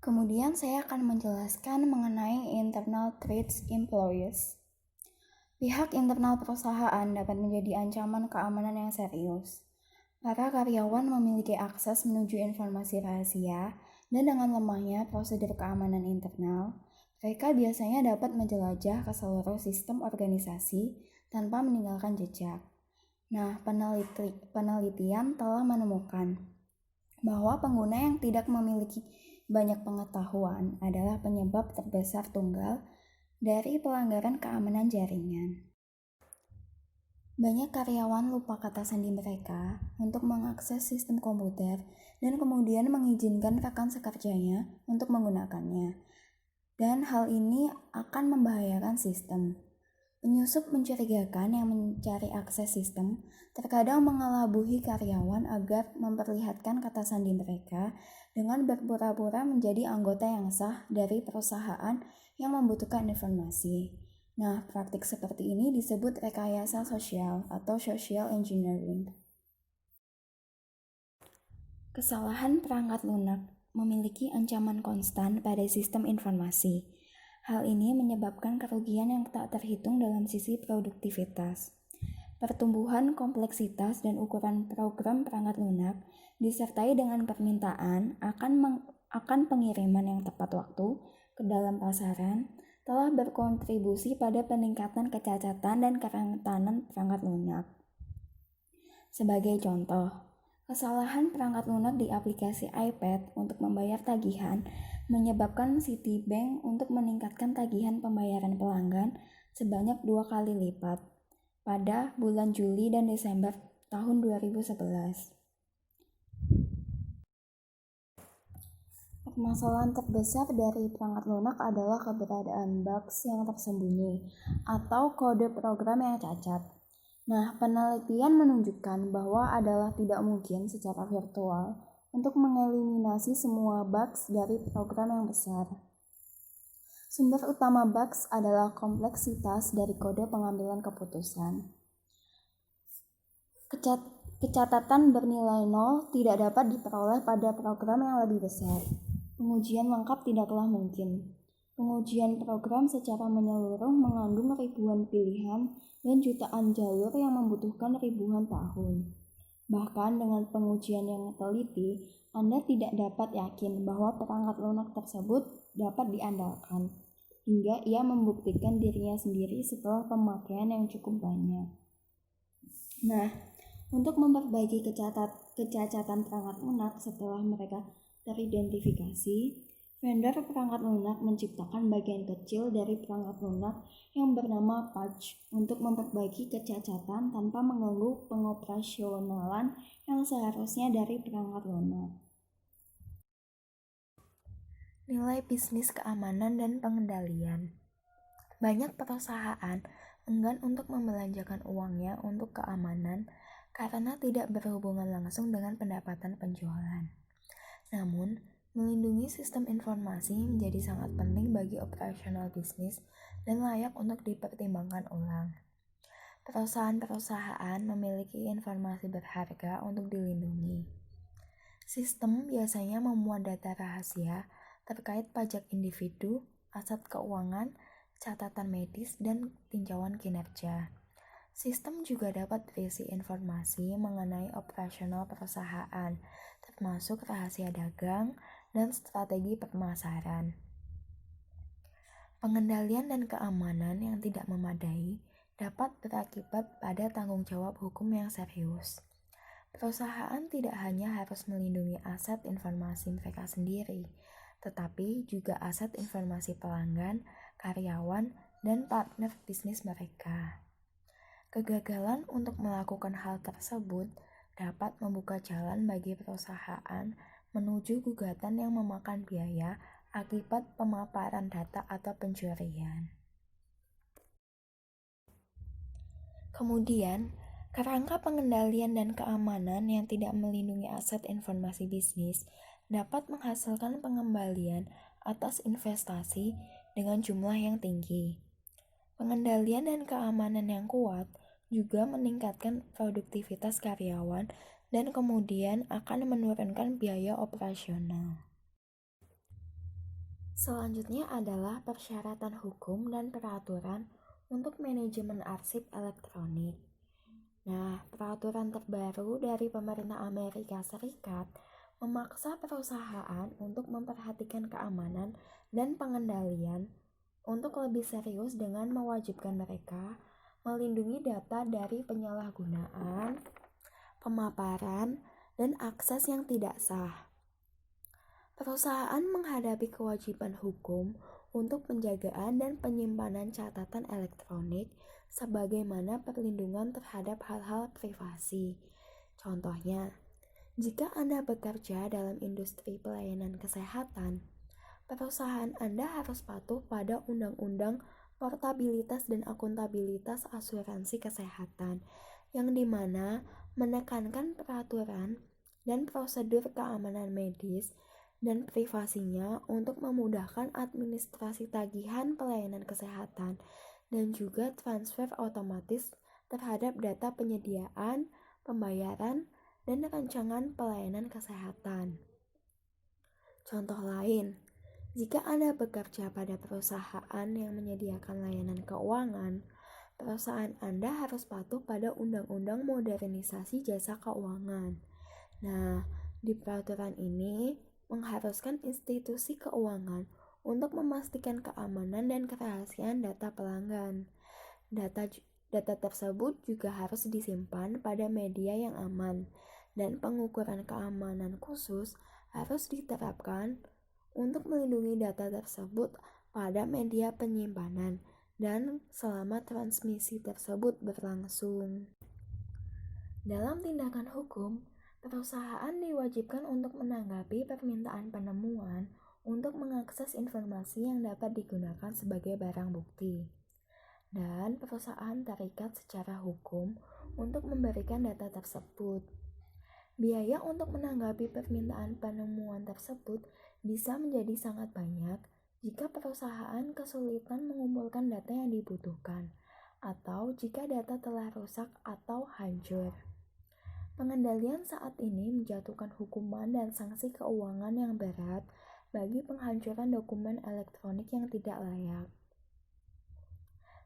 Kemudian saya akan menjelaskan mengenai internal threats employees. Pihak internal perusahaan dapat menjadi ancaman keamanan yang serius. Para karyawan memiliki akses menuju informasi rahasia, dan dengan lemahnya prosedur keamanan internal, mereka biasanya dapat menjelajah ke seluruh sistem organisasi tanpa meninggalkan jejak. Nah, penelitian telah menemukan bahwa pengguna yang tidak memiliki banyak pengetahuan adalah penyebab terbesar tunggal dari pelanggaran keamanan jaringan. Banyak karyawan lupa kata sandi mereka untuk mengakses sistem komputer dan kemudian mengizinkan rekan sekerjanya untuk menggunakannya. Dan hal ini akan membahayakan sistem. Penyusup mencurigakan yang mencari akses sistem terkadang mengelabui karyawan agar memperlihatkan kata sandi mereka dengan berpura-pura menjadi anggota yang sah dari perusahaan yang membutuhkan informasi. Nah, praktik seperti ini disebut rekayasa sosial atau social engineering. Kesalahan perangkat lunak memiliki ancaman konstan pada sistem informasi. Hal ini menyebabkan kerugian yang tak terhitung dalam sisi produktivitas. Pertumbuhan kompleksitas dan ukuran program perangkat lunak disertai dengan permintaan akan pengiriman yang tepat waktu ke dalam pasaran telah berkontribusi pada peningkatan kecacatan dan kerentanan perangkat lunak. Sebagai contoh, kesalahan perangkat lunak di aplikasi iPad untuk membayar tagihan menyebabkan Citibank untuk meningkatkan tagihan pembayaran pelanggan sebanyak 2 kali lipat pada bulan Juli dan Desember tahun 2011. Permasalahan terbesar dari perangkat lunak adalah keberadaan bugs yang tersembunyi atau kode program yang cacat. Nah, penelitian menunjukkan bahwa adalah tidak mungkin secara virtual untuk mengeliminasi semua bugs dari program yang besar. Sumber utama bugs adalah kompleksitas dari kode pengambilan keputusan. Kecatatan bernilai 0 tidak dapat diperoleh pada program yang lebih besar. Pengujian lengkap tidaklah mungkin. Pengujian program secara menyeluruh mengandung ribuan pilihan dan jutaan jalur yang membutuhkan ribuan tahun. Bahkan dengan pengujian yang teliti, Anda tidak dapat yakin bahwa perangkat lunak tersebut dapat diandalkan, hingga ia membuktikan dirinya sendiri setelah pemakaian yang cukup banyak. Nah, untuk memperbaiki kecacatan perangkat lunak setelah mereka teridentifikasi, vendor perangkat lunak menciptakan bagian kecil dari perangkat lunak yang bernama patch untuk memperbaiki kecacatan tanpa mengganggu pengoperasionalan yang seharusnya dari perangkat lunak. Nilai bisnis keamanan dan pengendalian. Banyak perusahaan enggan untuk membelanjakan uangnya untuk keamanan karena tidak berhubungan langsung dengan pendapatan penjualan. Namun, melindungi sistem informasi menjadi sangat penting bagi operasional bisnis dan layak untuk dipertimbangkan ulang. Perusahaan-perusahaan memiliki informasi berharga untuk dilindungi. Sistem biasanya memuat data rahasia terkait pajak individu, aset keuangan, catatan medis, dan tinjauan kinerja. Sistem juga dapat berisi informasi mengenai operasional perusahaan, termasuk rahasia dagang dan strategi pemasaran. Pengendalian dan keamanan yang tidak memadai dapat berakibat pada tanggung jawab hukum yang serius. Perusahaan tidak hanya harus melindungi aset informasi mereka sendiri, tetapi juga aset informasi pelanggan, karyawan, dan partner bisnis mereka. Kegagalan untuk melakukan hal tersebut dapat membuka jalan bagi perusahaan menuju gugatan yang memakan biaya akibat pemaparan data atau pencurian. Kemudian, kerangka pengendalian dan keamanan yang tidak melindungi aset informasi bisnis dapat menghasilkan pengembalian atas investasi dengan jumlah yang tinggi. Pengendalian dan keamanan yang kuat juga meningkatkan produktivitas karyawan dan kemudian akan menurunkan biaya operasional. Selanjutnya adalah persyaratan hukum dan peraturan untuk manajemen arsip elektronik. Nah, peraturan terbaru dari pemerintah Amerika Serikat memaksa perusahaan untuk memperhatikan keamanan dan pengendalian untuk lebih serius dengan mewajibkan mereka melindungi data dari penyalahgunaan, pemaparan, dan akses yang tidak sah. Perusahaan menghadapi kewajiban hukum untuk penjagaan dan penyimpanan catatan elektronik sebagaimana perlindungan terhadap hal-hal privasi. Contohnya, jika Anda bekerja dalam industri pelayanan kesehatan, perusahaan Anda harus patuh pada Undang-Undang Portabilitas dan Akuntabilitas Asuransi Kesehatan, yang dimana menekankan peraturan dan prosedur keamanan medis dan privasinya untuk memudahkan administrasi tagihan pelayanan kesehatan dan juga transfer otomatis terhadap data penyediaan, pembayaran, dan rancangan pelayanan kesehatan. Contoh lain, jika Anda bekerja pada perusahaan yang menyediakan layanan keuangan, perusahaan Anda harus patuh pada Undang-Undang Modernisasi Jasa Keuangan. Nah, di peraturan ini mengharuskan institusi keuangan untuk memastikan keamanan dan kerahasiaan data pelanggan. Data tersebut juga harus disimpan pada media yang aman, dan pengukuran keamanan khusus harus diterapkan untuk melindungi data tersebut pada media penyimpanan dan selama transmisi tersebut berlangsung. Dalam tindakan hukum, perusahaan diwajibkan untuk menanggapi permintaan penemuan untuk mengakses informasi yang dapat digunakan sebagai barang bukti. Dan perusahaan terikat secara hukum untuk memberikan data tersebut. Biaya untuk menanggapi permintaan penemuan tersebut bisa menjadi sangat banyak jika perusahaan kesulitan mengumpulkan data yang dibutuhkan, atau jika data telah rusak atau hancur. Pengendalian saat ini menjatuhkan hukuman dan sanksi keuangan yang berat bagi penghancuran dokumen elektronik yang tidak layak.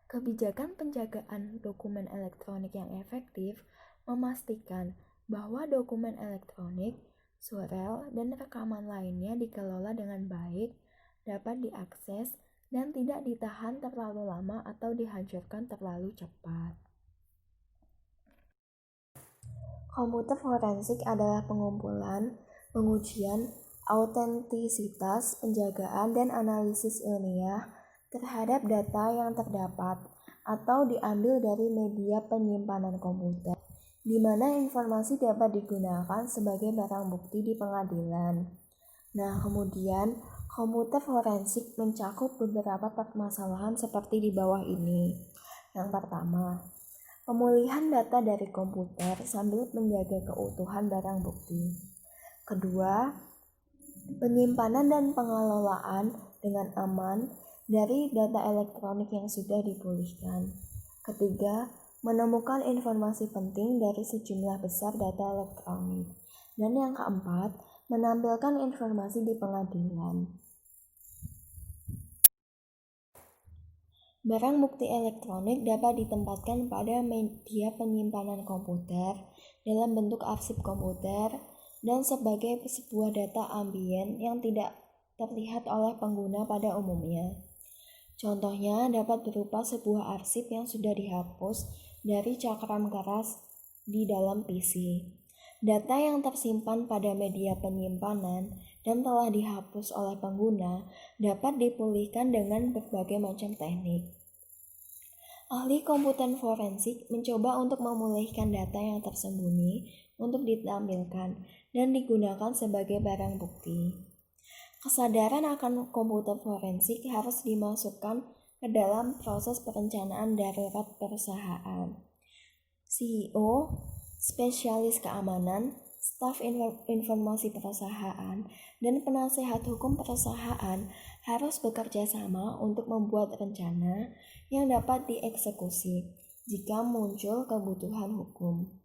Kebijakan penjagaan dokumen elektronik yang efektif memastikan bahwa dokumen elektronik, surel, dan rekaman lainnya dikelola dengan baik, dapat diakses, dan tidak ditahan terlalu lama atau dihancurkan terlalu cepat. Komputer forensik adalah pengumpulan, pengujian, autentisitas, penjagaan, dan analisis ilmiah terhadap data yang terdapat atau diambil dari media penyimpanan komputer, di mana informasi dapat digunakan sebagai barang bukti di pengadilan. Nah, kemudian komputer forensik mencakup beberapa permasalahan seperti di bawah ini. Yang pertama, pemulihan data dari komputer sambil menjaga keutuhan barang bukti. Kedua, penyimpanan dan pengelolaan dengan aman dari data elektronik yang sudah dipulihkan. Ketiga, menemukan informasi penting dari sejumlah besar data elektronik. Dan yang keempat, menampilkan informasi di pengadilan. Barang bukti elektronik dapat ditempatkan pada media penyimpanan komputer dalam bentuk arsip komputer dan sebagai sebuah data ambien yang tidak terlihat oleh pengguna pada umumnya. Contohnya dapat berupa sebuah arsip yang sudah dihapus dari cakram keras di dalam PC. Data yang tersimpan pada media penyimpanan dan telah dihapus oleh pengguna dapat dipulihkan dengan berbagai macam teknik. Ahli komputer forensik mencoba untuk memulihkan data yang tersembunyi untuk ditampilkan dan digunakan sebagai barang bukti. Kesadaran akan komputer forensik harus dimasukkan ke dalam proses perencanaan darurat perusahaan. CEO, spesialis keamanan, staf informasi perusahaan, dan penasehat hukum perusahaan harus bekerja sama untuk membuat rencana yang dapat dieksekusi jika muncul kebutuhan hukum.